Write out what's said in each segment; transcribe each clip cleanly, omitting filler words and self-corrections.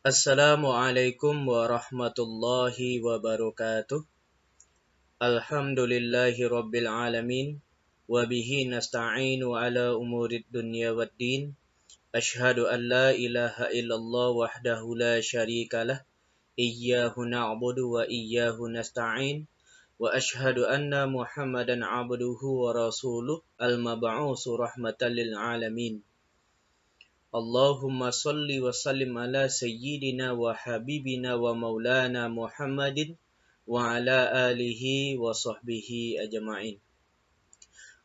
Assalamualaikum warahmatullahi wabarakatuh. Alhamdulillahi rabbil alamin. Wabihi nasta'inu ala umurid dunya waddin. Ashhadu an la ilaha illallah wahdahu la syarikalah. Iyyahu na'budu wa iyyahu nasta'in. Wa ashhadu anna Muhammadan abduhu wa rasuluh al-mab'usu rahmatan lil alamin. Allahumma salli wa sallim ala sayyidina wa habibina wa maulana Muhammadin wa ala alihi wa sahbihi ajma'in.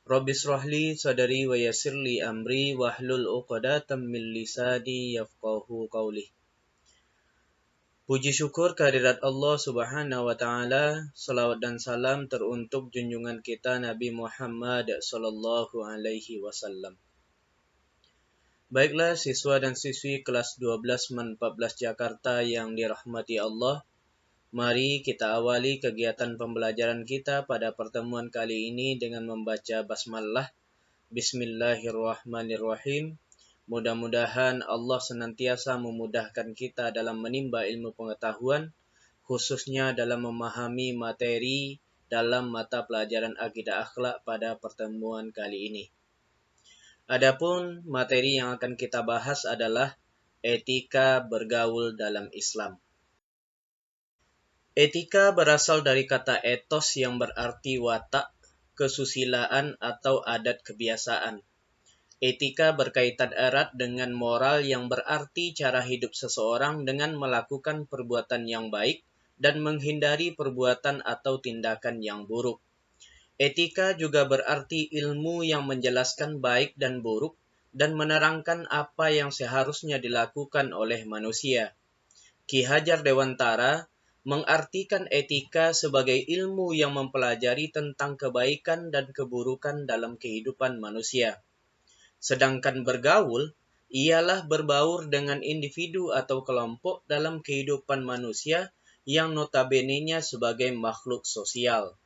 Rabbi shrahli sadri wa yassirli amri wahlul 'uqdatam min lisani yafqahu qawli. Puji syukur kehadirat Allah Subhanahu wa taala, salawat dan salam teruntuk junjungan kita Nabi Muhammad sallallahu alaihi wasallam. Baiklah siswa dan siswi kelas 12 MAN 14 Jakarta yang dirahmati Allah, mari kita awali kegiatan pembelajaran kita pada pertemuan kali ini dengan membaca basmalah. Bismillahirrahmanirrahim. Mudah-mudahan Allah senantiasa memudahkan kita dalam menimba ilmu pengetahuan, khususnya dalam memahami materi dalam mata pelajaran akidah akhlak pada pertemuan kali ini. Adapun materi yang akan kita bahas adalah etika bergaul dalam Islam. Etika berasal dari kata etos yang berarti watak, kesusilaan atau adat kebiasaan. Etika berkaitan erat dengan moral yang berarti cara hidup seseorang dengan melakukan perbuatan yang baik dan menghindari perbuatan atau tindakan yang buruk. Etika juga berarti ilmu yang menjelaskan baik dan buruk dan menerangkan apa yang seharusnya dilakukan oleh manusia. Ki Hajar Dewantara mengartikan etika sebagai ilmu yang mempelajari tentang kebaikan dan keburukan dalam kehidupan manusia. Sedangkan bergaul ialah berbaur dengan individu atau kelompok dalam kehidupan manusia yang notabene-nya sebagai makhluk sosial.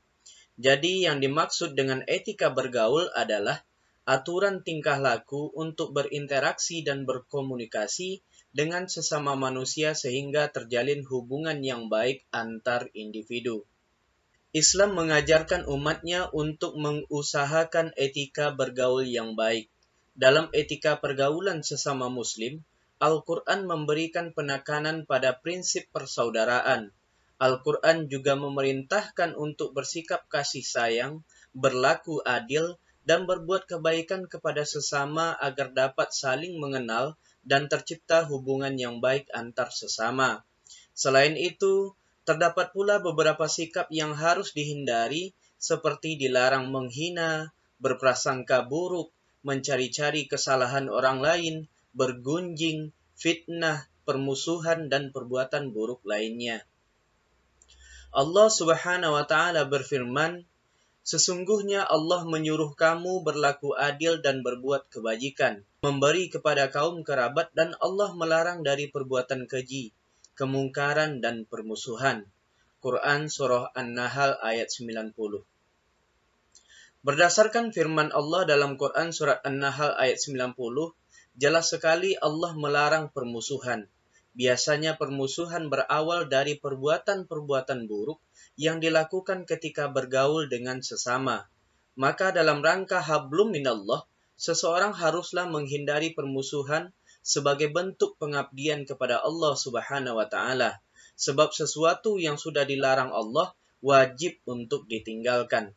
Jadi yang dimaksud dengan etika bergaul adalah aturan tingkah laku untuk berinteraksi dan berkomunikasi dengan sesama manusia sehingga terjalin hubungan yang baik antar individu. Islam mengajarkan umatnya untuk mengusahakan etika bergaul yang baik. Dalam etika pergaulan sesama muslim, Al-Quran memberikan penekanan pada prinsip persaudaraan. Al-Quran juga memerintahkan untuk bersikap kasih sayang, berlaku adil, dan berbuat kebaikan kepada sesama agar dapat saling mengenal dan tercipta hubungan yang baik antar sesama. Selain itu, terdapat pula beberapa sikap yang harus dihindari seperti dilarang menghina, berprasangka buruk, mencari-cari kesalahan orang lain, bergunjing, fitnah, permusuhan, dan perbuatan buruk lainnya. Allah Subhanahu wa taala berfirman, sesungguhnya Allah menyuruh kamu berlaku adil dan berbuat kebajikan, memberi kepada kaum kerabat, dan Allah melarang dari perbuatan keji, kemungkaran, dan permusuhan. Quran Surah An-Nahl ayat 90. Berdasarkan firman Allah dalam Quran Surat An-Nahl ayat 90, jelas sekali Allah melarang permusuhan. Biasanya permusuhan berawal dari perbuatan-perbuatan buruk yang dilakukan ketika bergaul dengan sesama. Maka dalam rangka hablum minallah, seseorang haruslah menghindari permusuhan sebagai bentuk pengabdian kepada Allah Subhanahu wa taala. Sebab sesuatu yang sudah dilarang Allah wajib untuk ditinggalkan.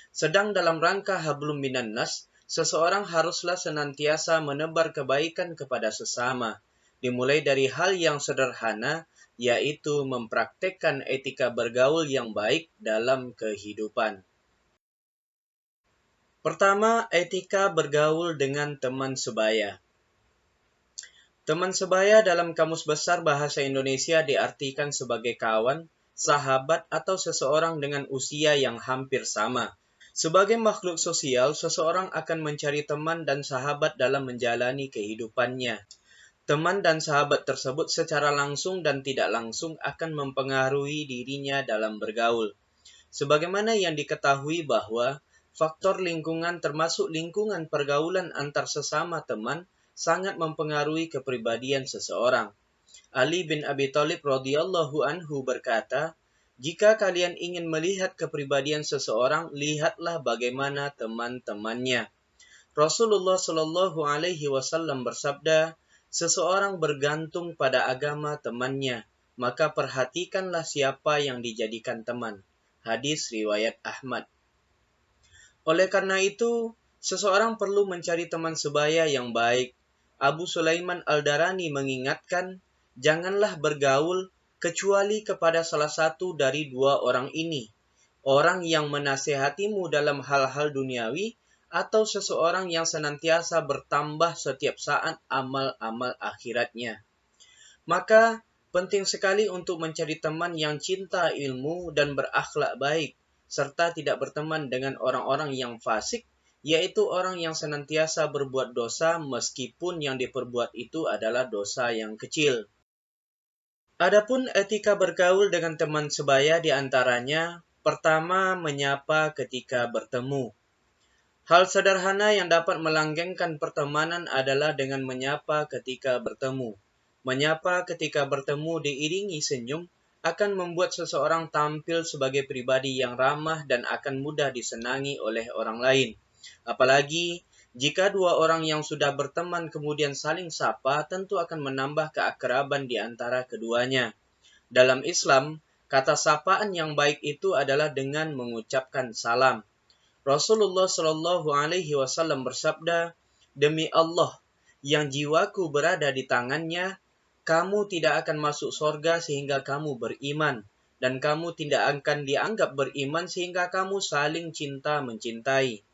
Sedang dalam rangka hablum minan nas, seseorang haruslah senantiasa menebar kebaikan kepada sesama. Dimulai dari hal yang sederhana, yaitu mempraktekkan etika bergaul yang baik dalam kehidupan. Pertama, etika bergaul dengan teman sebaya. Teman sebaya dalam Kamus Besar Bahasa Indonesia diartikan sebagai kawan, sahabat, atau seseorang dengan usia yang hampir sama. Sebagai makhluk sosial, seseorang akan mencari teman dan sahabat dalam menjalani kehidupannya. Teman dan sahabat tersebut secara langsung dan tidak langsung akan mempengaruhi dirinya dalam bergaul. Sebagaimana yang diketahui bahwa faktor lingkungan termasuk lingkungan pergaulan antar sesama teman sangat mempengaruhi kepribadian seseorang. Ali bin Abi Thalib radhiyallahu anhu berkata, "Jika kalian ingin melihat kepribadian seseorang, lihatlah bagaimana teman-temannya." Rasulullah Shallallahu alaihi wasallam bersabda, "Seseorang bergantung pada agama temannya, maka perhatikanlah siapa yang dijadikan teman." Hadis riwayat Ahmad. Oleh karena itu, seseorang perlu mencari teman sebaya yang baik. Abu Sulaiman Al-Darani mengingatkan, janganlah bergaul kecuali kepada salah satu dari dua orang ini. Orang yang menasehatimu dalam hal-hal duniawi, atau seseorang yang senantiasa bertambah setiap saat amal-amal akhiratnya. Maka, penting sekali untuk mencari teman yang cinta ilmu dan berakhlak baik, serta tidak berteman dengan orang-orang yang fasik, yaitu orang yang senantiasa berbuat dosa meskipun yang diperbuat itu adalah dosa yang kecil. Adapun etika bergaul dengan teman sebaya di antaranya, pertama, menyapa ketika bertemu. Hal sederhana yang dapat melanggengkan pertemanan adalah dengan menyapa ketika bertemu. Menyapa ketika bertemu diiringi senyum akan membuat seseorang tampil sebagai pribadi yang ramah dan akan mudah disenangi oleh orang lain. Apalagi jika dua orang yang sudah berteman kemudian saling sapa, tentu akan menambah keakraban di antara keduanya. Dalam Islam, kata sapaan yang baik itu adalah dengan mengucapkan salam. Rasulullah Shallallahu alaihi wasallam bersabda, "Demi Allah, yang jiwaku berada di tangannya, kamu tidak akan masuk surga sehingga kamu beriman, dan kamu tidak akan dianggap beriman sehingga kamu saling cinta mencintai.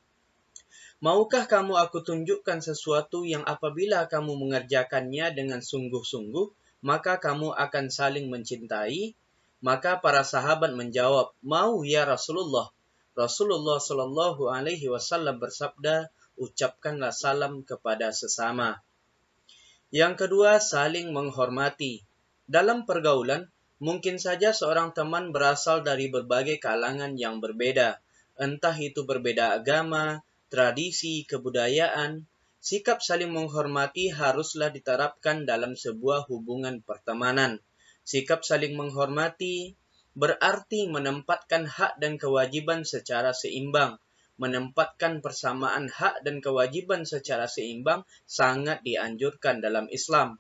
Maukah kamu aku tunjukkan sesuatu yang apabila kamu mengerjakannya dengan sungguh-sungguh, maka kamu akan saling mencintai?" Maka para sahabat menjawab, "Mau ya Rasulullah." Rasulullah Shallallahu alaihi wasallam bersabda, "Ucapkanlah salam kepada sesama." Yang kedua, saling menghormati. Dalam pergaulan, mungkin saja seorang teman berasal dari berbagai kalangan yang berbeda, entah itu berbeda agama, tradisi, kebudayaan. Sikap saling menghormati haruslah diterapkan dalam sebuah hubungan pertemanan. Sikap saling menghormati berarti menempatkan hak dan kewajiban secara seimbang. Menempatkan persamaan hak dan kewajiban secara seimbang sangat dianjurkan dalam Islam.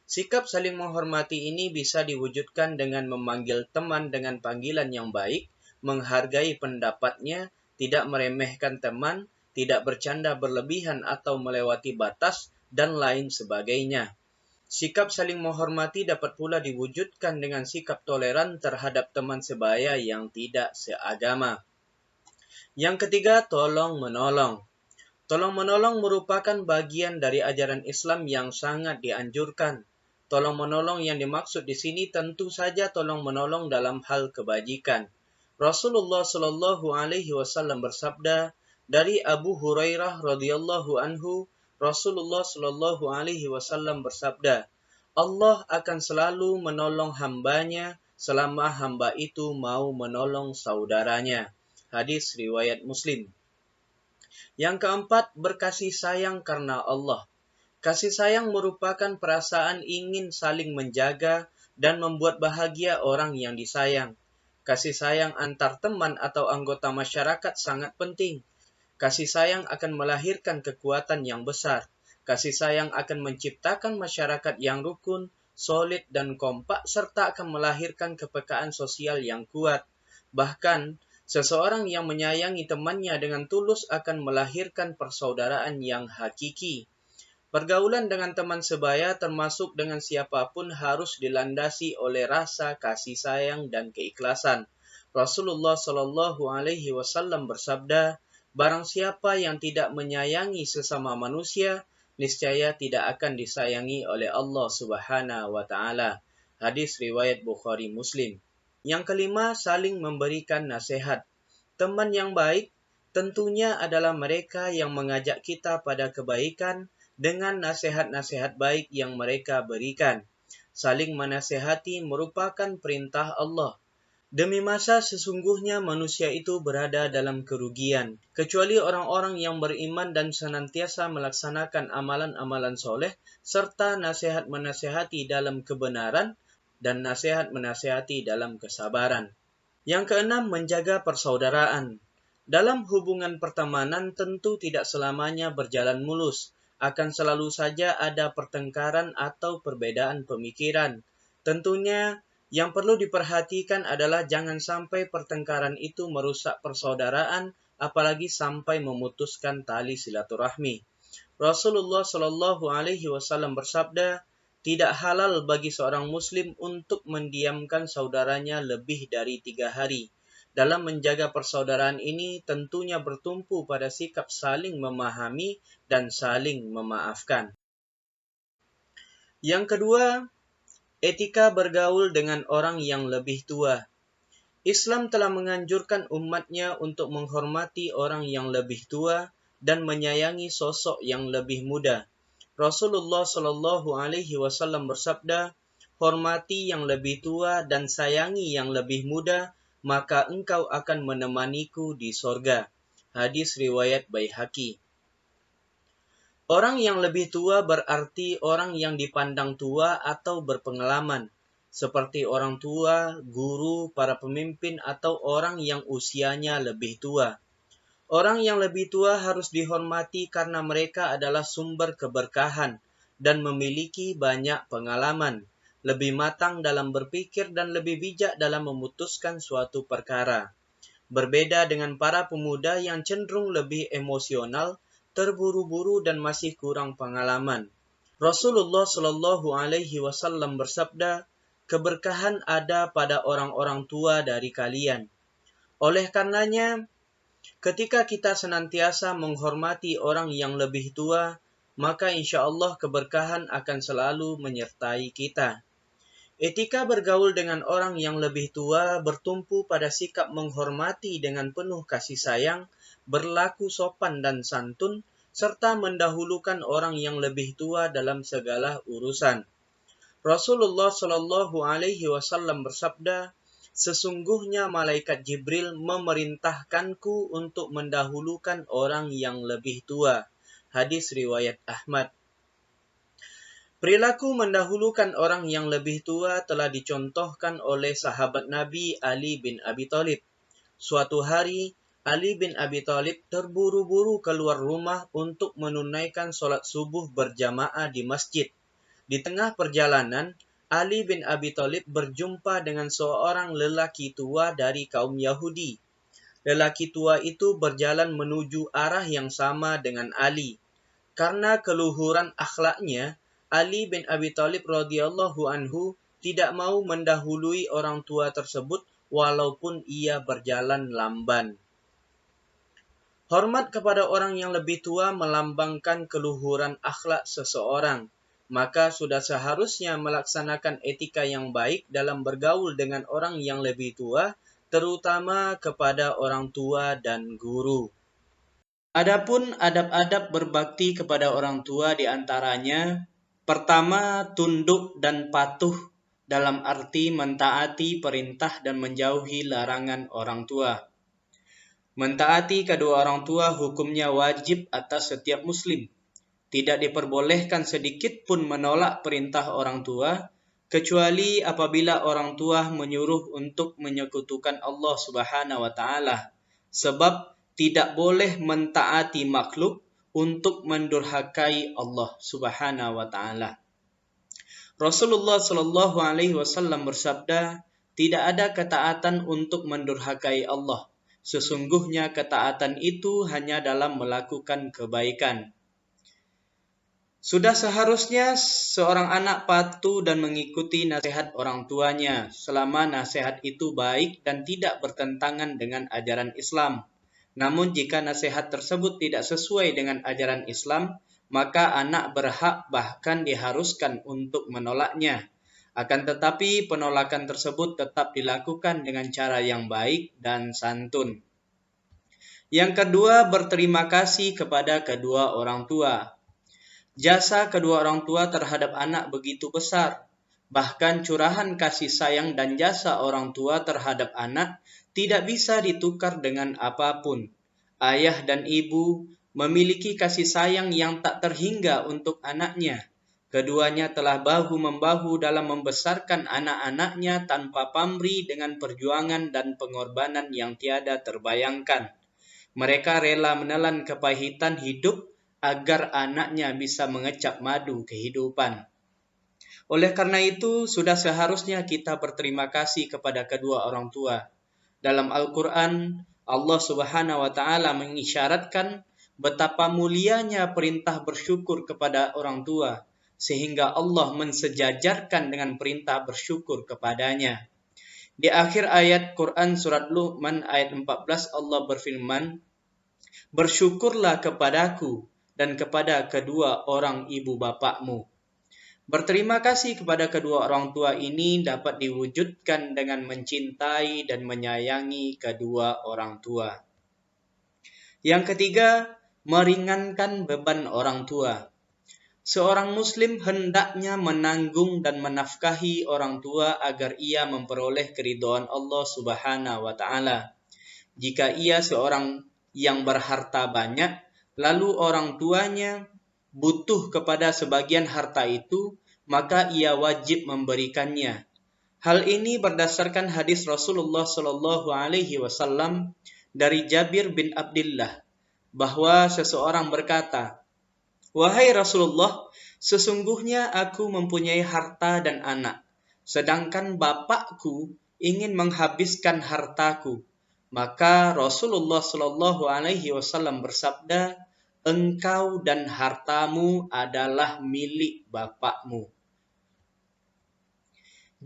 Sikap saling menghormati ini bisa diwujudkan dengan memanggil teman dengan panggilan yang baik, menghargai pendapatnya, tidak meremehkan teman, tidak bercanda berlebihan atau melewati batas, dan lain sebagainya. Sikap saling menghormati dapat pula diwujudkan dengan sikap toleran terhadap teman sebaya yang tidak seagama. Yang ketiga, tolong-menolong. Tolong-menolong merupakan bagian dari ajaran Islam yang sangat dianjurkan. Tolong-menolong yang dimaksud di sini tentu saja tolong-menolong dalam hal kebajikan. Rasulullah Shallallahu alaihi wasallam bersabda, dari Abu Hurairah radhiyallahu anhu, Rasulullah Shallallahu alaihi wasallam bersabda, Allah akan selalu menolong hambanya selama hamba itu mau menolong saudaranya. Hadis riwayat Muslim. Yang keempat, berkasih sayang karena Allah. Kasih sayang merupakan perasaan ingin saling menjaga dan membuat bahagia orang yang disayang. Kasih sayang antar teman atau anggota masyarakat sangat penting. Kasih sayang akan melahirkan kekuatan yang besar. Kasih sayang akan menciptakan masyarakat yang rukun, solid, dan kompak, serta akan melahirkan kepekaan sosial yang kuat. Bahkan, seseorang yang menyayangi temannya dengan tulus akan melahirkan persaudaraan yang hakiki. Pergaulan dengan teman sebaya termasuk dengan siapapun harus dilandasi oleh rasa kasih sayang dan keikhlasan. Rasulullah Shallallahu alaihi wasallam bersabda, barang siapa yang tidak menyayangi sesama manusia, niscaya tidak akan disayangi oleh Allah Subhanahu wa taala. Hadis riwayat Bukhari Muslim. Yang kelima, saling memberikan nasihat. Teman yang baik tentunya adalah mereka yang mengajak kita pada kebaikan dengan nasihat-nasihat baik yang mereka berikan. Saling menasihati merupakan perintah Allah. Demi masa sesungguhnya manusia itu berada dalam kerugian, kecuali orang-orang yang beriman dan senantiasa melaksanakan amalan-amalan soleh, serta nasihat menasihati dalam kebenaran, dan nasihat menasihati dalam kesabaran. Yang keenam, menjaga persaudaraan. Dalam hubungan pertemanan tentu tidak selamanya berjalan mulus, akan selalu saja ada pertengkaran atau perbedaan pemikiran. Tentunya yang perlu diperhatikan adalah jangan sampai pertengkaran itu merusak persaudaraan, apalagi sampai memutuskan tali silaturahmi. Rasulullah Shallallahu Alaihi Wasallam bersabda, tidak halal bagi seorang Muslim untuk mendiamkan saudaranya lebih dari 3 hari. Dalam menjaga persaudaraan ini tentunya bertumpu pada sikap saling memahami dan saling memaafkan. Yang kedua, etika bergaul dengan orang yang lebih tua. Islam telah menganjurkan umatnya untuk menghormati orang yang lebih tua dan menyayangi sosok yang lebih muda. Rasulullah Shallallahu Alaihi Wasallam bersabda, hormati yang lebih tua dan sayangi yang lebih muda, maka engkau akan menemaniku di sorga. Hadis riwayat Baihaqi. Orang yang lebih tua berarti orang yang dipandang tua atau berpengalaman, seperti orang tua, guru, para pemimpin, atau orang yang usianya lebih tua. Orang yang lebih tua harus dihormati karena mereka adalah sumber keberkahan dan memiliki banyak pengalaman, lebih matang dalam berpikir dan lebih bijak dalam memutuskan suatu perkara. Berbeda dengan para pemuda yang cenderung lebih emosional, terburu-buru dan masih kurang pengalaman. Rasulullah Shallallahu Alaihi Wasallam bersabda, keberkahan ada pada orang-orang tua dari kalian. Oleh karenanya, ketika kita senantiasa menghormati orang yang lebih tua, maka insya Allah keberkahan akan selalu menyertai kita. Etika bergaul dengan orang yang lebih tua bertumpu pada sikap menghormati dengan penuh kasih sayang, berlaku sopan dan santun, serta mendahulukan orang yang lebih tua dalam segala urusan. Rasulullah Shallallahu Alaihi Wasallam bersabda, sesungguhnya malaikat Jibril memerintahkanku untuk mendahulukan orang yang lebih tua. Hadis riwayat Ahmad. Perilaku mendahulukan orang yang lebih tua telah dicontohkan oleh sahabat Nabi Ali bin Abi Thalib. Suatu hari, Ali bin Abi Thalib terburu-buru keluar rumah untuk menunaikan sholat subuh berjamaah di masjid. Di tengah perjalanan, Ali bin Abi Thalib berjumpa dengan seorang lelaki tua dari kaum Yahudi. Lelaki tua itu berjalan menuju arah yang sama dengan Ali. Karena keluhuran akhlaknya, Ali bin Abi Thalib radhiyallahu anhu tidak mau mendahului orang tua tersebut walaupun ia berjalan lamban. Hormat kepada orang yang lebih tua melambangkan keluhuran akhlak seseorang. Maka sudah seharusnya melaksanakan etika yang baik dalam bergaul dengan orang yang lebih tua, terutama kepada orang tua dan guru. Adapun adab-adab berbakti kepada orang tua diantaranya, pertama, tunduk dan patuh dalam arti mentaati perintah dan menjauhi larangan orang tua. Mentaati kedua orang tua hukumnya wajib atas setiap muslim. Tidak diperbolehkan sedikit pun menolak perintah orang tua, kecuali apabila orang tua menyuruh untuk menyekutukan Allah Subhanahu wa Ta'ala. Sebab tidak boleh mentaati makhluk untuk mendurhakai Allah Subhanahu wa Ta'ala. Rasulullah Shallallahu Alaihi Wasallam bersabda, tidak ada ketaatan untuk mendurhakai Allah. Sesungguhnya ketaatan itu hanya dalam melakukan kebaikan. Sudah seharusnya seorang anak patuh dan mengikuti nasihat orang tuanya selama nasihat itu baik dan tidak bertentangan dengan ajaran Islam. Namun jika nasihat tersebut tidak sesuai dengan ajaran Islam, maka anak berhak bahkan diharuskan untuk menolaknya. Akan tetapi penolakan tersebut tetap dilakukan dengan cara yang baik dan santun. Yang kedua, berterima kasih kepada kedua orang tua. Jasa kedua orang tua terhadap anak begitu besar. Bahkan curahan kasih sayang dan jasa orang tua terhadap anak tidak bisa ditukar dengan apapun. Ayah dan ibu memiliki kasih sayang yang tak terhingga untuk anaknya. Keduanya telah bahu-membahu dalam membesarkan anak-anaknya tanpa pamrih dengan perjuangan dan pengorbanan yang tiada terbayangkan. Mereka rela menelan kepahitan hidup agar anaknya bisa mengecap madu kehidupan. Oleh karena itu, sudah seharusnya kita berterima kasih kepada kedua orang tua. Dalam Al-Quran, Allah Subhanahu wa Ta'ala mengisyaratkan betapa mulianya perintah bersyukur kepada orang tua, sehingga Allah mensejajarkan dengan perintah bersyukur kepadanya. Di akhir ayat Quran surat Luqman ayat 14, Allah berfirman, "Bersyukurlah kepadaku dan kepada kedua orang ibu bapakmu." Berterima kasih kepada kedua orang tua ini dapat diwujudkan dengan mencintai dan menyayangi kedua orang tua. Yang ketiga, meringankan beban orang tua. Seorang muslim hendaknya menanggung dan menafkahi orang tua agar ia memperoleh keridhaan Allah Subhanahu wa Ta'ala. Jika ia seorang yang berharta banyak, lalu orang tuanya butuh kepada sebagian harta itu, maka ia wajib memberikannya. Hal ini berdasarkan hadis Rasulullah Shallallahu Alaihi Wasallam dari Jabir bin Abdullah, bahwa seseorang berkata, "Wahai Rasulullah, sesungguhnya aku mempunyai harta dan anak, sedangkan bapakku ingin menghabiskan hartaku." Maka Rasulullah Shallallahu Alaihi Wasallam bersabda, "Engkau dan hartamu adalah milik bapakmu."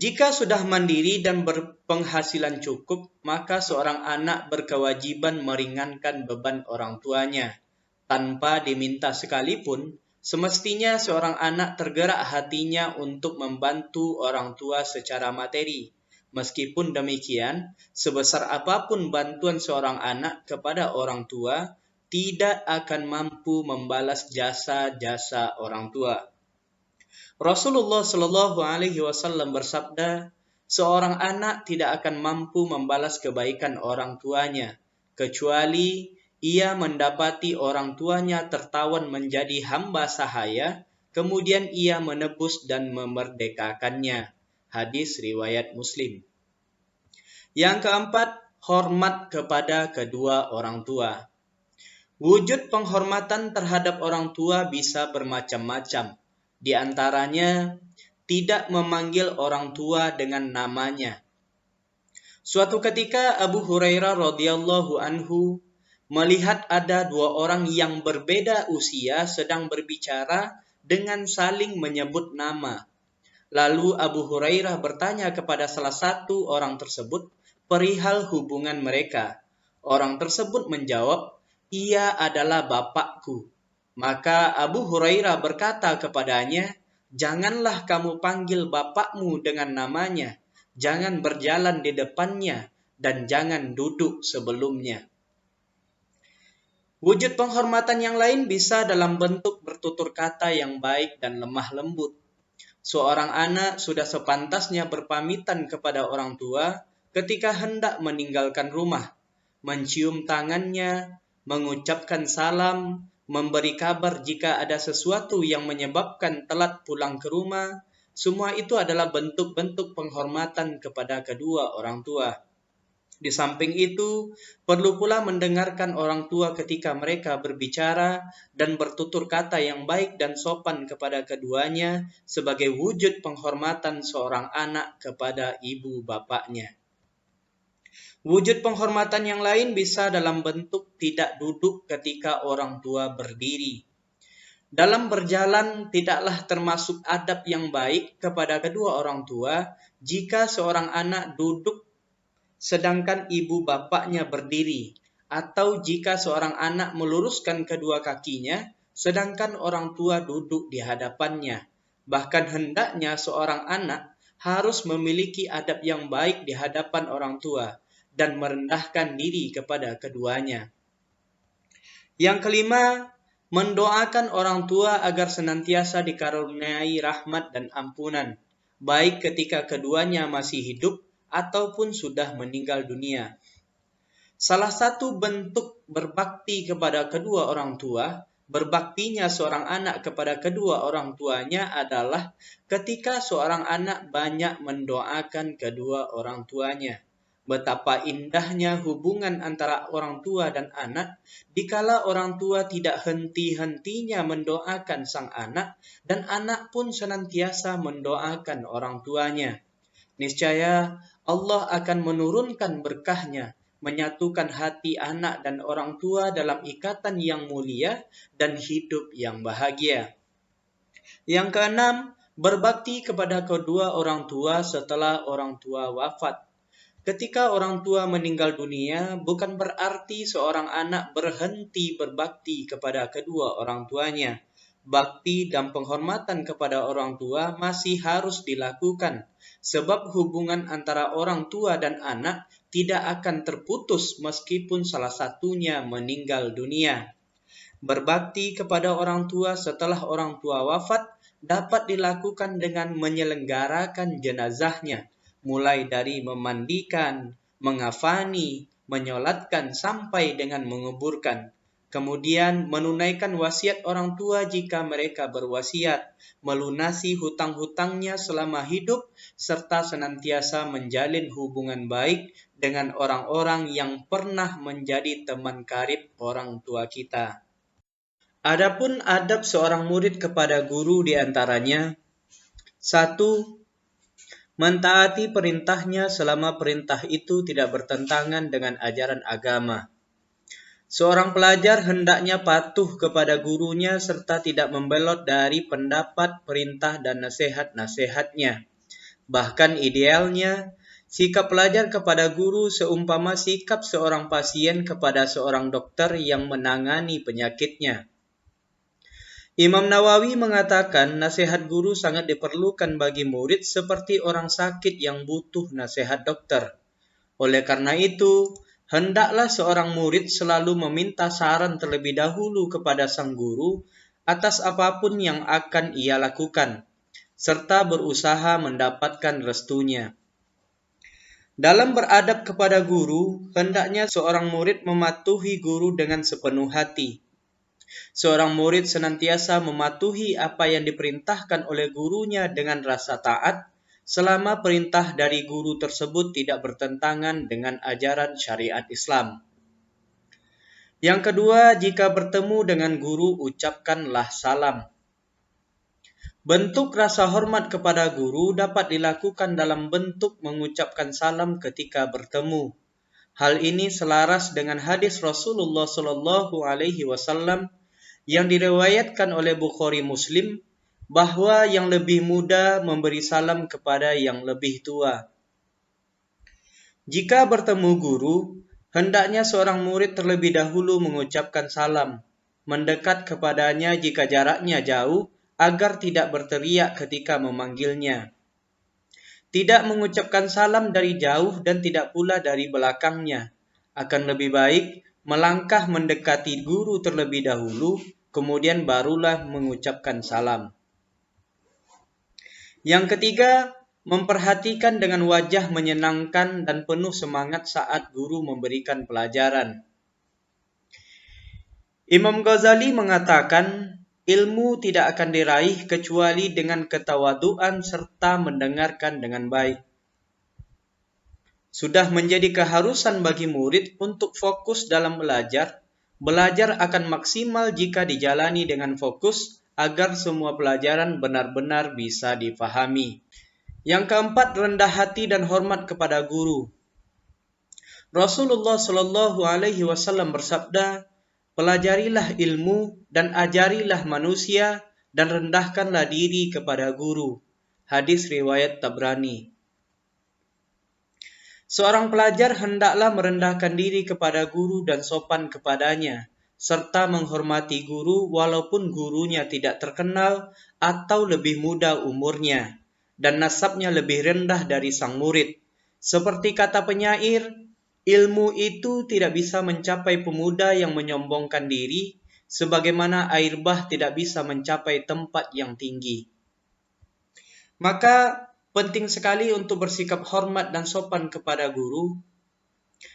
Jika sudah mandiri dan berpenghasilan cukup, maka seorang anak berkewajiban meringankan beban orang tuanya. Tanpa diminta sekalipun, semestinya seorang anak tergerak hatinya untuk membantu orang tua secara materi. Meskipun demikian, sebesar apapun bantuan seorang anak kepada orang tua, tidak akan mampu membalas jasa-jasa orang tua. Rasulullah Shallallahu Alaihi Wasallam bersabda, seorang anak tidak akan mampu membalas kebaikan orang tuanya, kecuali ia mendapati orang tuanya tertawan menjadi hamba sahaya, kemudian ia menebus dan memerdekakannya. Hadis riwayat Muslim. Yang keempat, hormat kepada kedua orang tua. Wujud penghormatan terhadap orang tua bisa bermacam-macam. Di antaranya, tidak memanggil orang tua dengan namanya. Suatu ketika Abu Hurairah radhiyallahu anhu melihat ada dua orang yang berbeda usia sedang berbicara dengan saling menyebut nama. Lalu Abu Hurairah bertanya kepada salah satu orang tersebut perihal hubungan mereka. Orang tersebut menjawab, "Ia adalah bapakku." Maka Abu Hurairah berkata kepadanya, "Janganlah kamu panggil bapakmu dengan namanya, jangan berjalan di depannya, dan jangan duduk sebelumnya." Wujud penghormatan yang lain bisa dalam bentuk bertutur kata yang baik dan lemah lembut. Seorang anak sudah sepantasnya berpamitan kepada orang tua ketika hendak meninggalkan rumah, mencium tangannya, mengucapkan salam, memberi kabar jika ada sesuatu yang menyebabkan telat pulang ke rumah. Semua itu adalah bentuk-bentuk penghormatan kepada kedua orang tua. Di samping itu, perlu pula mendengarkan orang tua ketika mereka berbicara dan bertutur kata yang baik dan sopan kepada keduanya sebagai wujud penghormatan seorang anak kepada ibu bapaknya. Wujud penghormatan yang lain bisa dalam bentuk tidak duduk ketika orang tua berdiri. Dalam berjalan tidaklah termasuk adab yang baik kepada kedua orang tua jika seorang anak duduk sedangkan ibu bapaknya berdiri, atau jika seorang anak meluruskan kedua kakinya sedangkan orang tua duduk di hadapannya. Bahkan hendaknya seorang anak harus memiliki adab yang baik di hadapan orang tua dan merendahkan diri kepada keduanya. Yang kelima, mendoakan orang tua agar senantiasa dikaruniai rahmat dan ampunan. baik ketika keduanya masih hidup ataupun sudah meninggal dunia. Salah satu bentuk berbakti kepada kedua orang tua, berbaktinya seorang anak kepada kedua orang tuanya adalah ketika seorang anak banyak mendoakan kedua orang tuanya. Betapa indahnya hubungan antara orang tua dan anak, dikala orang tua tidak henti-hentinya mendoakan sang anak, dan anak pun senantiasa mendoakan orang tuanya. Niscaya Allah akan menurunkan berkahnya, menyatukan hati anak dan orang tua dalam ikatan yang mulia dan hidup yang bahagia. Yang keenam, berbakti kepada kedua orang tua setelah orang tua wafat. Ketika orang tua meninggal dunia, bukan berarti seorang anak berhenti berbakti kepada kedua orang tuanya. Bakti dan penghormatan kepada orang tua masih harus dilakukan, sebab hubungan antara orang tua dan anak tidak akan terputus meskipun salah satunya meninggal dunia. Berbakti kepada orang tua setelah orang tua wafat dapat dilakukan dengan menyelenggarakan jenazahnya, mulai dari memandikan, mengafani, menyolatkan sampai dengan menguburkan. Kemudian menunaikan wasiat orang tua jika mereka berwasiat, melunasi hutang-hutangnya selama hidup, serta senantiasa menjalin hubungan baik dengan orang-orang yang pernah menjadi teman karib orang tua kita. Adapun adab seorang murid kepada guru diantaranya: 1. Mentaati perintahnya selama perintah itu tidak bertentangan dengan ajaran agama. Seorang pelajar hendaknya patuh kepada gurunya serta tidak membelot dari pendapat, perintah, dan nasihat-nasihatnya. Bahkan idealnya, sikap pelajar kepada guru seumpama sikap seorang pasien kepada seorang dokter yang menangani penyakitnya. Imam Nawawi mengatakan nasihat guru sangat diperlukan bagi murid seperti orang sakit yang butuh nasihat dokter. Oleh karena itu, hendaklah seorang murid selalu meminta saran terlebih dahulu kepada sang guru atas apapun yang akan ia lakukan, serta berusaha mendapatkan restunya. Dalam beradab kepada guru, hendaknya seorang murid mematuhi guru dengan sepenuh hati. Seorang murid senantiasa mematuhi apa yang diperintahkan oleh gurunya dengan rasa taat, selama perintah dari guru tersebut tidak bertentangan dengan ajaran syariat Islam. Yang kedua, jika bertemu dengan guru, ucapkanlah salam. Bentuk rasa hormat kepada guru dapat dilakukan dalam bentuk mengucapkan salam ketika bertemu. Hal ini selaras dengan hadis Rasulullah SAW yang diriwayatkan oleh Bukhari Muslim, bahwa yang lebih muda memberi salam kepada yang lebih tua. Jika bertemu guru, hendaknya seorang murid terlebih dahulu mengucapkan salam, mendekat kepadanya jika jaraknya jauh, agar tidak berteriak ketika memanggilnya. Tidak mengucapkan salam dari jauh dan tidak pula dari belakangnya. Akan lebih baik melangkah mendekati guru terlebih dahulu, kemudian barulah mengucapkan salam. Yang ketiga, memperhatikan dengan wajah menyenangkan dan penuh semangat saat guru memberikan pelajaran. Imam Ghazali mengatakan, ilmu tidak akan diraih kecuali dengan ketawaduan serta mendengarkan dengan baik. Sudah menjadi keharusan bagi murid untuk fokus dalam belajar. Belajar akan maksimal jika dijalani dengan fokus, agar semua pelajaran benar-benar bisa difahami. Yang keempat, rendah hati dan hormat kepada guru. Rasulullah SAW bersabda, pelajarilah ilmu dan ajarilah manusia dan rendahkanlah diri kepada guru. Hadis riwayat Tabrani. Seorang pelajar hendaklah merendahkan diri kepada guru dan sopan kepadanya, serta menghormati guru walaupun gurunya tidak terkenal atau lebih muda umurnya, dan nasabnya lebih rendah dari sang murid. Seperti kata penyair, ilmu itu tidak bisa mencapai pemuda yang menyombongkan diri, sebagaimana air bah tidak bisa mencapai tempat yang tinggi. Maka, Penting sekali untuk bersikap hormat dan sopan kepada guru.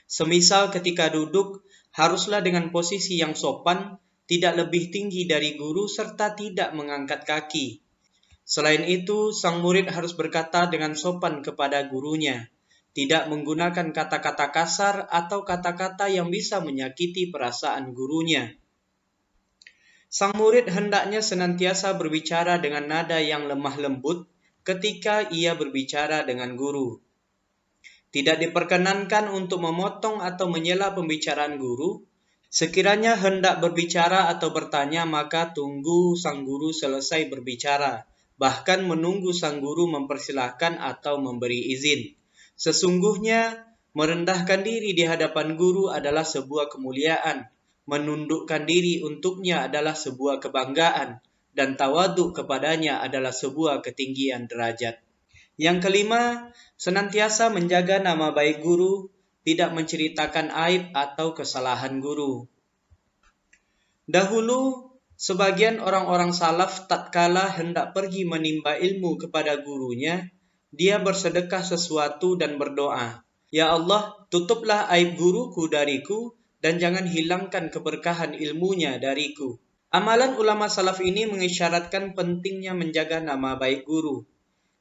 Semisal ketika duduk, haruslah dengan posisi yang sopan, tidak lebih tinggi dari guru serta tidak mengangkat kaki. Selain itu, sang murid harus berkata dengan sopan kepada gurunya, tidak menggunakan kata-kata kasar atau kata-kata yang bisa menyakiti perasaan gurunya. Sang murid hendaknya senantiasa berbicara dengan nada yang lemah lembut ketika ia berbicara dengan guru. Tidak diperkenankan untuk memotong atau menyela pembicaraan guru. Sekiranya hendak berbicara atau bertanya, maka tunggu sang guru selesai berbicara. Bahkan menunggu sang guru mempersilahkan atau memberi izin. Sesungguhnya, merendahkan diri di hadapan guru adalah sebuah kemuliaan. Menundukkan diri untuknya adalah sebuah kebanggaan. Dan tawaduk kepadanya adalah sebuah ketinggian derajat. Yang kelima, senantiasa menjaga nama baik guru, tidak menceritakan aib atau kesalahan guru. Dahulu, sebagian orang-orang salaf tatkala hendak pergi menimba ilmu kepada gurunya, dia bersedekah sesuatu dan berdoa, "Ya Allah, tutuplah aib guruku dariku dan jangan hilangkan keberkahan ilmunya dariku." Amalan ulama salaf ini mengisyaratkan pentingnya menjaga nama baik guru.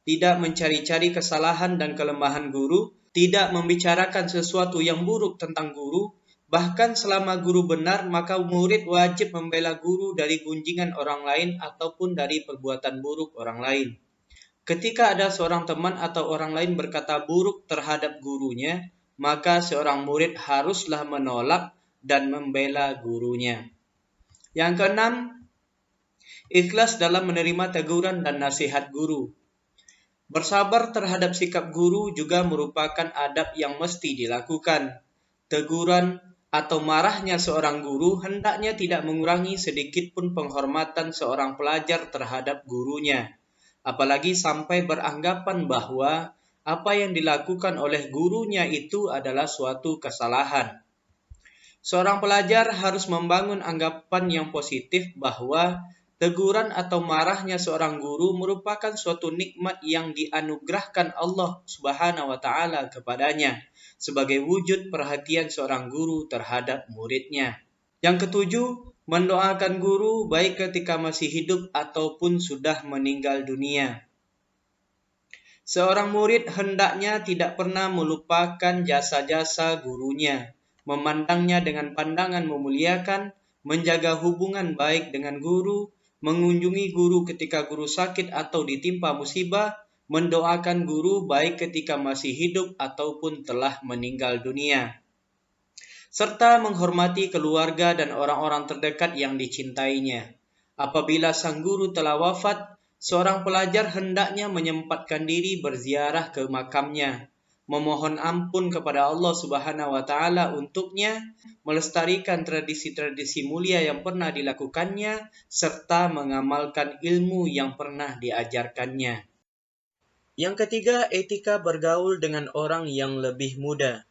Tidak mencari-cari kesalahan dan kelemahan guru, tidak membicarakan sesuatu yang buruk tentang guru, bahkan selama guru benar, maka murid wajib membela guru dari gunjingan orang lain ataupun dari perbuatan buruk orang lain. Ketika ada seorang teman atau orang lain berkata buruk terhadap gurunya, maka seorang murid haruslah menolak dan membela gurunya. Yang keenam, ikhlas dalam menerima teguran dan nasihat guru. Bersabar terhadap sikap guru juga merupakan adab yang mesti dilakukan. Teguran atau marahnya seorang guru hendaknya tidak mengurangi sedikit pun penghormatan seorang pelajar terhadap gurunya. Apalagi sampai beranggapan bahwa apa yang dilakukan oleh gurunya itu adalah suatu kesalahan. Seorang pelajar harus membangun anggapan yang positif bahwa teguran atau marahnya seorang guru merupakan suatu nikmat yang dianugerahkan Allah Subhanahu wa taala kepadanya sebagai wujud perhatian seorang guru terhadap muridnya. Yang ketujuh, mendoakan guru baik ketika masih hidup ataupun sudah meninggal dunia. Seorang murid hendaknya tidak pernah melupakan jasa-jasa gurunya, memandangnya dengan pandangan memuliakan, menjaga hubungan baik dengan guru, mengunjungi guru ketika guru sakit atau ditimpa musibah, mendoakan guru baik ketika masih hidup ataupun telah meninggal dunia, serta menghormati keluarga dan orang-orang terdekat yang dicintainya. Apabila sang guru telah wafat, seorang pelajar hendaknya menyempatkan diri berziarah ke makamnya, memohon ampun kepada Allah Subhanahu wa taala untuknya, melestarikan tradisi-tradisi mulia yang pernah dilakukannya, serta mengamalkan ilmu yang pernah diajarkannya. Yang ketiga, etika bergaul dengan orang yang lebih muda.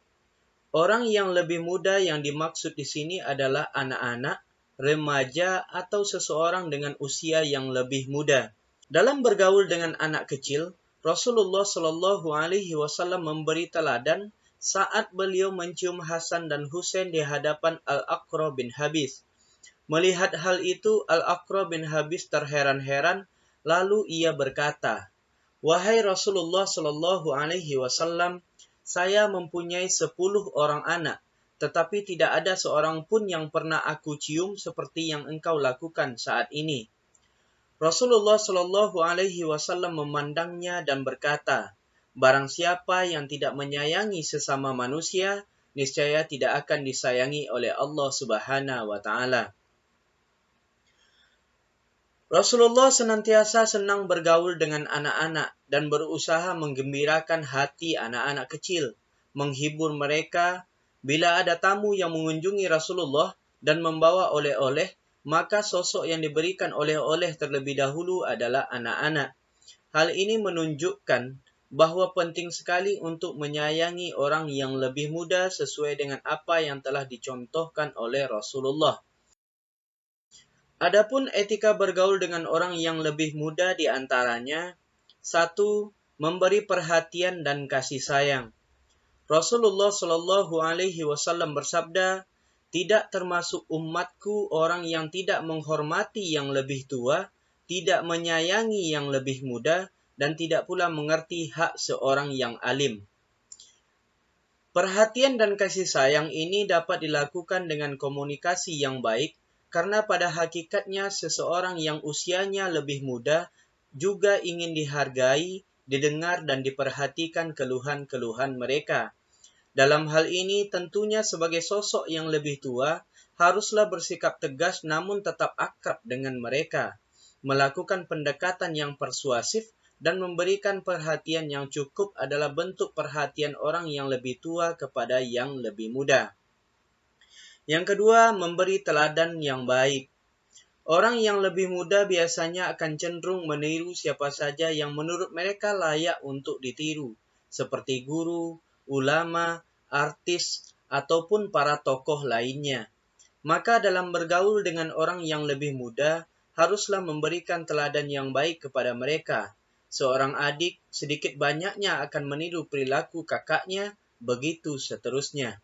Orang yang lebih muda yang dimaksud di sini adalah anak-anak, remaja, atau seseorang dengan usia yang lebih muda. Dalam bergaul dengan anak kecil, Rasulullah Shallallahu Alaihi Wasallam memberi teladan saat beliau mencium Hasan dan Husain di hadapan Al-Aqra bin Habis. Melihat hal itu, Al-Aqra bin Habis terheran-heran, lalu ia berkata, "Wahai Rasulullah Shallallahu Alaihi Wasallam, saya mempunyai 10 orang anak, tetapi tidak ada seorang pun yang pernah aku cium seperti yang engkau lakukan saat ini." Rasulullah Shallallahu Alaihi Wasallam memandangnya dan berkata, "Barang siapa yang tidak menyayangi sesama manusia, niscaya tidak akan disayangi oleh Allah Subhanahu wa taala." Rasulullah senantiasa senang bergaul dengan anak-anak dan berusaha menggembirakan hati anak-anak kecil, menghibur mereka. Bila ada tamu yang mengunjungi Rasulullah dan membawa oleh-oleh, maka sosok yang diberikan oleh-oleh terlebih dahulu adalah anak-anak. Hal ini menunjukkan bahwa penting sekali untuk menyayangi orang yang lebih muda sesuai dengan apa yang telah dicontohkan oleh Rasulullah. Adapun etika bergaul dengan orang yang lebih muda di antaranya, 1. memberi perhatian dan kasih sayang. Rasulullah Shallallahu Alaihi Wasallam bersabda, tidak termasuk umatku orang yang tidak menghormati yang lebih tua, tidak menyayangi yang lebih muda, dan tidak pula mengerti hak seorang yang alim. Perhatian dan kasih sayang ini dapat dilakukan dengan komunikasi yang baik, karena pada hakikatnya seseorang yang usianya lebih muda juga ingin dihargai, didengar, dan diperhatikan keluhan-keluhan mereka. Dalam hal ini, tentunya sebagai sosok yang lebih tua, haruslah bersikap tegas namun tetap akrab dengan mereka, melakukan pendekatan yang persuasif, dan memberikan perhatian yang cukup adalah bentuk perhatian orang yang lebih tua kepada yang lebih muda. Yang kedua, memberi teladan yang baik. Orang yang lebih muda biasanya akan cenderung meniru siapa saja yang menurut mereka layak untuk ditiru, seperti guru, ulama, artis, ataupun para tokoh lainnya. Maka dalam bergaul dengan orang yang lebih muda, haruslah memberikan teladan yang baik kepada mereka. Seorang adik sedikit banyaknya akan meniru perilaku kakaknya, begitu seterusnya.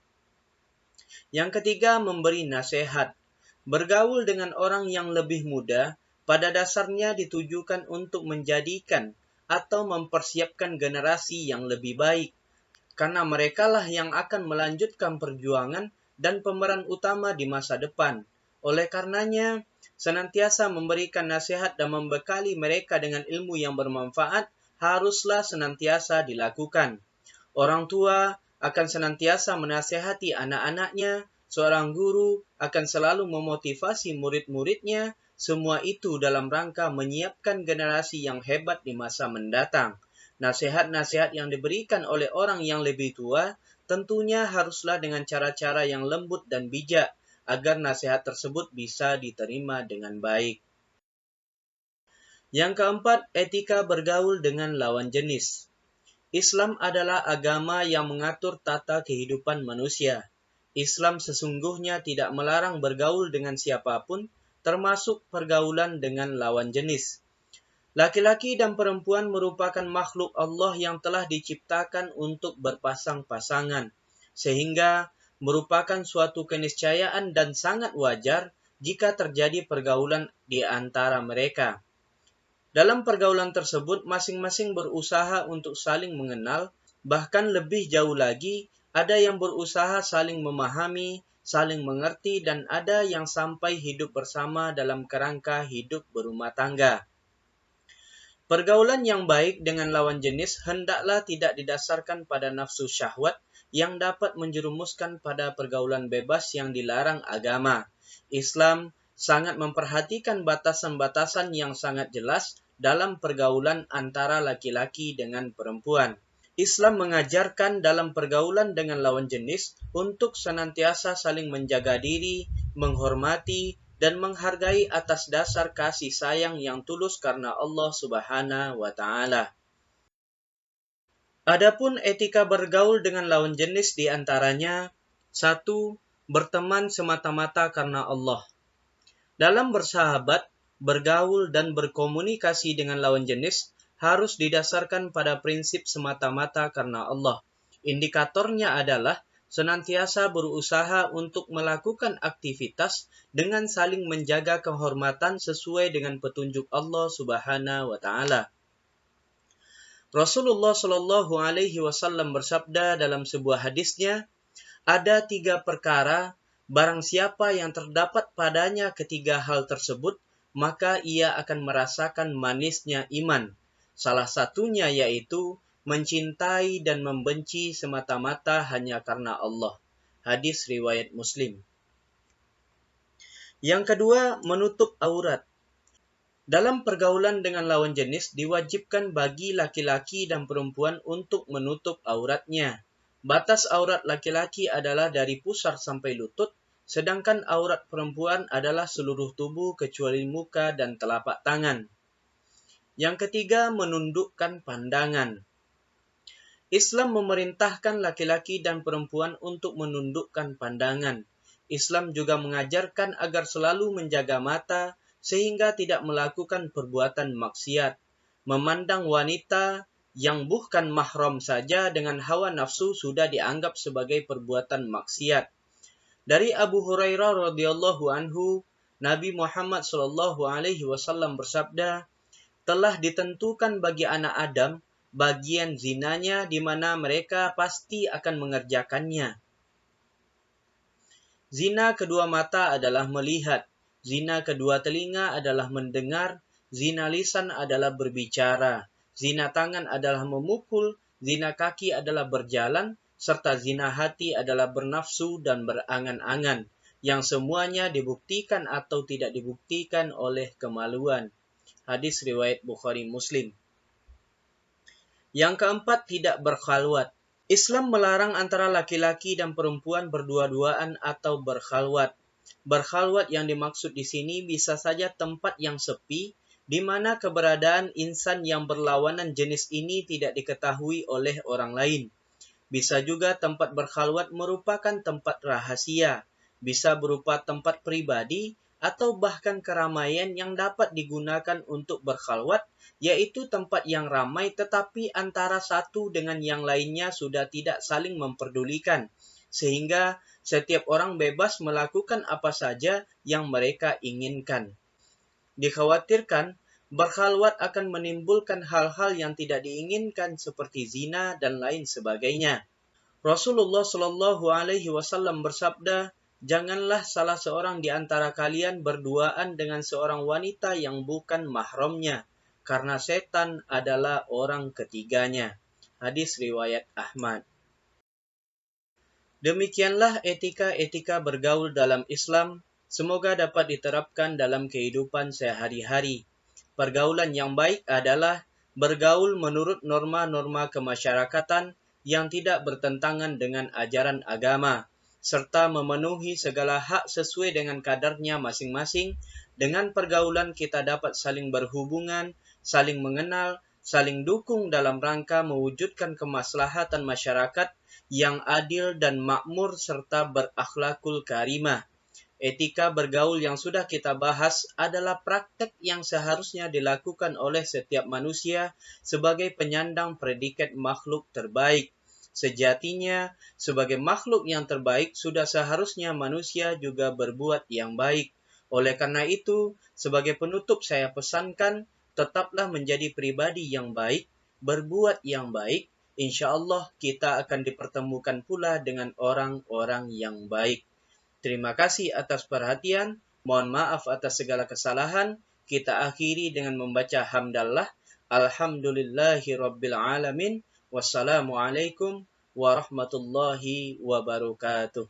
Yang ketiga, memberi nasihat. Bergaul dengan orang yang lebih muda, pada dasarnya ditujukan untuk menjadikan atau mempersiapkan generasi yang lebih baik. Karena merekalah yang akan melanjutkan perjuangan dan pemeran utama di masa depan. Oleh karenanya, senantiasa memberikan nasihat dan membekali mereka dengan ilmu yang bermanfaat haruslah senantiasa dilakukan. Orang tua akan senantiasa menasihati anak-anaknya, seorang guru akan selalu memotivasi murid-muridnya, semua itu dalam rangka menyiapkan generasi yang hebat di masa mendatang. Nasihat-nasihat yang diberikan oleh orang yang lebih tua tentunya haruslah dengan cara-cara yang lembut dan bijak agar nasihat tersebut bisa diterima dengan baik. Yang keempat, etika bergaul dengan lawan jenis. Islam adalah agama yang mengatur tata kehidupan manusia. Islam sesungguhnya tidak melarang bergaul dengan siapapun, termasuk pergaulan dengan lawan jenis. Laki-laki dan perempuan merupakan makhluk Allah yang telah diciptakan untuk berpasang-pasangan, sehingga merupakan suatu keniscayaan dan sangat wajar jika terjadi pergaulan di antara mereka. Dalam pergaulan tersebut, masing-masing berusaha untuk saling mengenal, bahkan lebih jauh lagi, ada yang berusaha saling memahami, saling mengerti, dan ada yang sampai hidup bersama dalam kerangka hidup berumah tangga. Pergaulan yang baik dengan lawan jenis hendaklah tidak didasarkan pada nafsu syahwat yang dapat menjerumuskan pada pergaulan bebas yang dilarang agama. Islam sangat memperhatikan batasan-batasan yang sangat jelas dalam pergaulan antara laki-laki dengan perempuan. Islam mengajarkan dalam pergaulan dengan lawan jenis untuk senantiasa saling menjaga diri, menghormati, dan menghargai atas dasar kasih sayang yang tulus karena Allah Subhanahu wa Ta'ala. Adapun etika bergaul dengan lawan jenis di antaranya, 1. Berteman semata-mata karena Allah. Dalam bersahabat, bergaul, dan berkomunikasi dengan lawan jenis harus didasarkan pada prinsip semata-mata karena Allah. Indikatornya adalah senantiasa berusaha untuk melakukan aktivitas dengan saling menjaga kehormatan sesuai dengan petunjuk Allah Subhanahu wa Ta'ala. Rasulullah Shallallahu Alaihi Wasallam bersabda dalam sebuah hadisnya, ada 3 perkara, barang siapa yang terdapat padanya ketiga hal tersebut, maka ia akan merasakan manisnya iman. Salah satunya yaitu mencintai dan membenci semata-mata hanya karena Allah. Hadis riwayat Muslim. Yang kedua, menutup aurat. Dalam pergaulan dengan lawan jenis diwajibkan bagi laki-laki dan perempuan untuk menutup auratnya. Batas aurat laki-laki adalah dari pusar sampai lutut, sedangkan aurat perempuan adalah seluruh tubuh kecuali muka dan telapak tangan. Yang ketiga, menundukkan pandangan. Islam memerintahkan laki-laki dan perempuan untuk menundukkan pandangan. Islam juga mengajarkan agar selalu menjaga mata sehingga tidak melakukan perbuatan maksiat, memandang wanita yang bukan mahram saja dengan hawa nafsu sudah dianggap sebagai perbuatan maksiat. Dari Abu Hurairah radhiyallahu anhu, Nabi Muhammad shallallahu alaihi wasallam bersabda, telah ditentukan bagi anak Adam bagian zinanya di mana mereka pasti akan mengerjakannya. Zina kedua mata adalah melihat, zina kedua telinga adalah mendengar, zina lisan adalah berbicara, zina tangan adalah memukul, zina kaki adalah berjalan, serta zina hati adalah bernafsu dan berangan-angan, yang semuanya dibuktikan atau tidak dibuktikan oleh kemaluan. Hadis riwayat Bukhari Muslim. Yang keempat, tidak berkhalwat. Islam melarang antara laki-laki dan perempuan berdua-duaan atau berkhalwat. Berkhalwat yang dimaksud di sini bisa saja tempat yang sepi, di mana keberadaan insan yang berlawanan jenis ini tidak diketahui oleh orang lain. Bisa juga tempat berkhalwat merupakan tempat rahasia, bisa berupa tempat pribadi, atau bahkan keramaian yang dapat digunakan untuk berkhalwat, yaitu tempat yang ramai tetapi antara satu dengan yang lainnya sudah tidak saling memperdulikan, sehingga setiap orang bebas melakukan apa saja yang mereka inginkan. Dikhawatirkan, berkhalwat akan menimbulkan hal-hal yang tidak diinginkan seperti zina dan lain sebagainya. Rasulullah Shallallahu Alaihi Wasallam bersabda, janganlah salah seorang di antara kalian berduaan dengan seorang wanita yang bukan mahramnya, karena setan adalah orang ketiganya. Hadis riwayat Ahmad. Demikianlah etika-etika bergaul dalam Islam, semoga dapat diterapkan dalam kehidupan sehari-hari. Pergaulan yang baik adalah bergaul menurut norma-norma kemasyarakatan yang tidak bertentangan dengan ajaran agama, serta memenuhi segala hak sesuai dengan kadarnya masing-masing. Dengan pergaulan kita dapat saling berhubungan, saling mengenal, saling dukung dalam rangka mewujudkan kemaslahatan masyarakat yang adil dan makmur serta berakhlakul karimah. Etika bergaul yang sudah kita bahas adalah praktek yang seharusnya dilakukan oleh setiap manusia sebagai penyandang predikat makhluk terbaik. Sejatinya, sebagai makhluk yang terbaik, sudah seharusnya manusia juga berbuat yang baik. Oleh karena itu, sebagai penutup saya pesankan, tetaplah menjadi pribadi yang baik, berbuat yang baik. Insya Allah kita akan dipertemukan pula dengan orang-orang yang baik. Terima kasih atas perhatian. Mohon maaf atas segala kesalahan. Kita akhiri dengan membaca hamdalah. Alhamdulillahirabbil alamin. Wassalamualaikum warahmatullahi wabarakatuh.